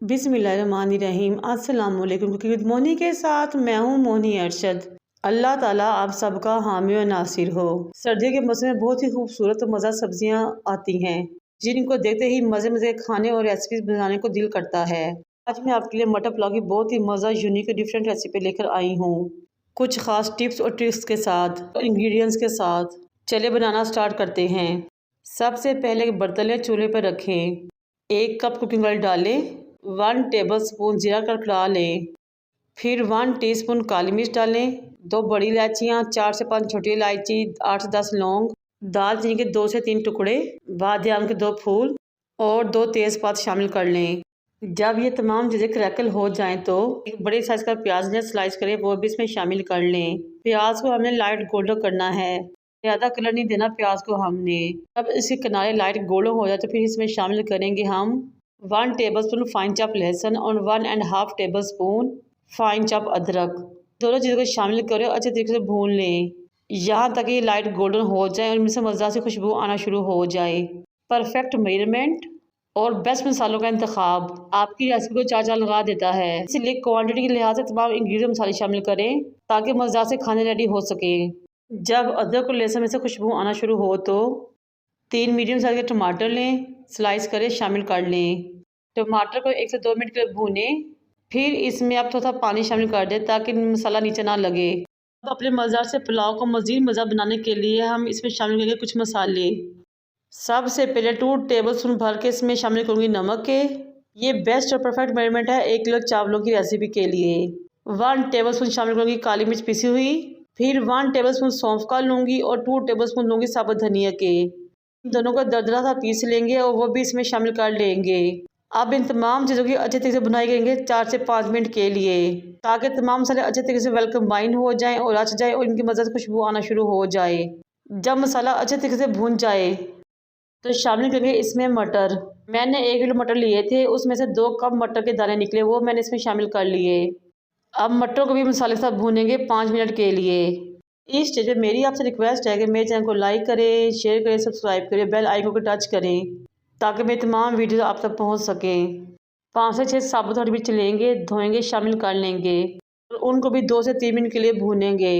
बिस्मिल्लाहिर्रहमानिर्रहीम। अस्सलाम वालेकुम। गुड मॉर्निंग के साथ मैं हूँ मोहनी अरशद। अल्लाह ताला आप सबका हामी और नासिर हो। सर्दियों के मौसम में बहुत ही खूबसूरत और मज़ा सब्जियाँ आती हैं जिनको देखते ही मज़े मज़े खाने और रेसिपी बनाने को दिल करता है। आज मैं आपके लिए मटर पुलाव की बहुत ही मज़ा यूनिक और डिफरेंट रेसिपी लेकर आई हूँ, कुछ ख़ास टिप्स और ट्रिक्स के साथ, इंग्रेडिएंट्स के साथ। चलिए बनाना स्टार्ट करते हैं। सबसे पहले एक बर्तन चूल्हे पर रखें, 1 कप कुकिंग ऑयल डालें, 1 टेबलस्पून जीरा कड़का लें, फिर 1 टीस्पून काली मिर्च डालें, 2 बड़ी इलायचियाँ, 4 से 5 छोटी इलायची, 8 से 10 लौंग, दालचीनी के 2 से 3 टुकड़े, बादियान के 2 फूल और 2 तेज़पात शामिल कर लें। जब ये तमाम चीज़ें क्रैकल हो जाएं तो एक बड़े साइज़ का प्याज ने स्लाइस करें, वो भी इसमें शामिल कर लें। प्याज को हमने लाइट गोल्डन करना है, ज़्यादा कलर नहीं देना प्याज को हमने। जब इसके किनारे लाइट गोल्डन हो जाए तो फिर इसमें शामिल करेंगे हम 1 टेबलस्पून फाइन चॉप लहसुन और 1.5 टेबलस्पून फाइन चॉप अदरक। दोनों चीज़ों को शामिल करें और अच्छे तरीके से भून लें, यहाँ तक कि लाइट गोल्डन हो जाए और इनमें से मज़ेदार सी खुशबू आना शुरू हो जाए। परफेक्ट मेजरमेंट और बेस्ट मसालों का इंतखाब आपकी रेसिपी को चार चांद लगा देता है, इसलिए क्वांटिटी के लिहाज से तमाम इंग्रेडिएंट मसाले शामिल करें ताकि मज़ेदार से खाने रेडी हो सके। जब अदरक और लहसुन में से खुशबू आना शुरू हो तो 3 मीडियम साइज़ के टमाटर लें, स्लाइस करें, शामिल कर लें। टमाटर को 1 से 2 मिनट के लिए भूनें, फिर इसमें आप थोड़ा पानी शामिल कर दें ताकि मसाला नीचे ना लगे। अब अपने मज़ेदार से पुलाव को मज़ीद मज़ा बनाने के लिए हम इसमें शामिल करेंगे कुछ मसाले। सबसे पहले 2 टेबलस्पून भर के इसमें शामिल करूँगी नमक के। ये बेस्ट और परफेक्ट मेजरमेंट है 1 किलो चावलों की रेसिपी के लिए। 1 टेबलस्पून शामिल करूँगी काली मिर्च पिसी हुई, फिर 1 टेबलस्पून सौंफ का लूँगी और 2 टेबलस्पून लूँगी साबुत धनिया के। दोनों को दरदरा सा पीस लेंगे और वो भी इसमें शामिल कर लेंगे। अब इन तमाम चीज़ों की अच्छे तरीके से भुनाई करेंगे 4 से 5 मिनट के लिए, ताकि तमाम मसाले अच्छे तरीके से वेल कंबाइन हो जाएं और रच जाए और इनकी मज़ेदार खुशबू आना शुरू हो जाए। जब मसाला अच्छे तरीके से भून जाए तो शामिल करेंगे इसमें मटर। मैंने 1 किलो मटर लिए थे, उसमें से 2 कप मटर के दाने निकले, वो मैंने इसमें शामिल कर लिए। अब मटर को भी मसाले के साथ भूनेंगे 5 मिनट के लिए। इस स्टेज पे मेरी आपसे रिक्वेस्ट है कि मेरे चैनल को लाइक करें, शेयर करें, सब्सक्राइब करें, बेल आइकन को टच करें ताकि मेरे तमाम वीडियो आप तक पहुंच सकें। 5 से 6 साबुत हरी मिर्च लेंगे, धोएंगे, शामिल कर लेंगे और उनको भी 2 से 3 मिनट के लिए भूनेंगे।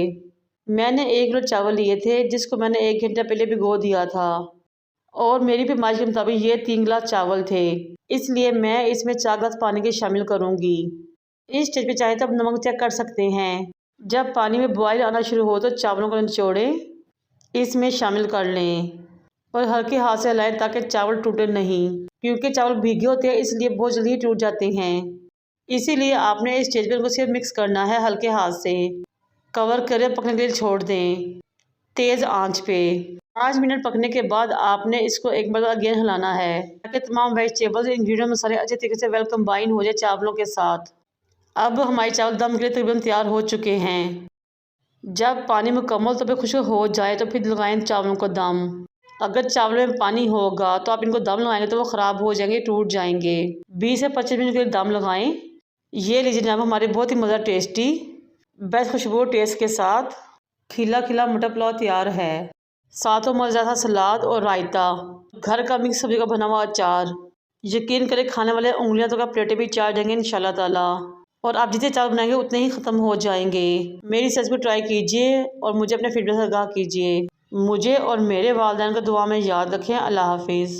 मैंने 1 किलो चावल लिए थे जिसको मैंने 1 घंटा पहले भिगो दिया था और मेरी फरमाइश के मुताबिक ये 3 गिलास चावल थे, इसलिए मैं इसमें 4 गिलास पानी के शामिल करूँगी। इस स्टेज पे चाहे तो आप नमक चेक कर सकते हैं। जब पानी में बॉयल आना शुरू हो तो चावलों को निचोड़ें, इसमें शामिल कर लें और हल्के हाथ से हिलाएं ताकि चावल टूटे नहीं, क्योंकि चावल भीगे होते हैं इसलिए बहुत जल्दी टूट जाते हैं। इसीलिए आपने इस स्टेज पर उनको सिर्फ मिक्स करना है हल्के हाथ से। कवर करें, पकने के लिए छोड़ दें तेज़ आंच पे। 5 मिनट पकने के बाद आपने इसको एक बार अगेन हिलाना है ताकि तमाम वेजिटेबल्स, इंग्रेडिएंट, मसाले अच्छे तरीके से वेल कंबाइन हो जाए चावलों के साथ। अब हमारे चावल दम के लिए तकरीबन तैयार हो चुके हैं। जब पानी मुकम्मल तौर पे खुश्क हो जाए तो फिर लगाएं चावलों को दम। अगर चावलों में पानी होगा तो आप इनको दम लगाएंगे तो वो ख़राब हो जाएंगे, टूट जाएंगे। 20 से 25 मिनट के लिए दम लगाएं। ये लीजिए जनाब, हमारे बहुत ही मज़ा टेस्टी बेस्ट खुशबू टेस्ट के साथ खिला खिला मटर पुलाव तैयार है। साथ में मज़ेदार सलाद और रायता, घर का मिक्स सब्जी का बना हुआ अचार। यकीन करें खाने वाले उंगलियां तो का प्लेटें भी चाट देंगे इंशाल्लाह ताला, और आप जितने चावल बनाएंगे उतने ही ख़त्म हो जाएंगे। मेरी रेसिपी को ट्राई कीजिए और मुझे अपने फीडबैक आगाह कीजिए। मुझे और मेरे वालिदैन को दुआ में याद रखें। अल्लाह हाफिज़।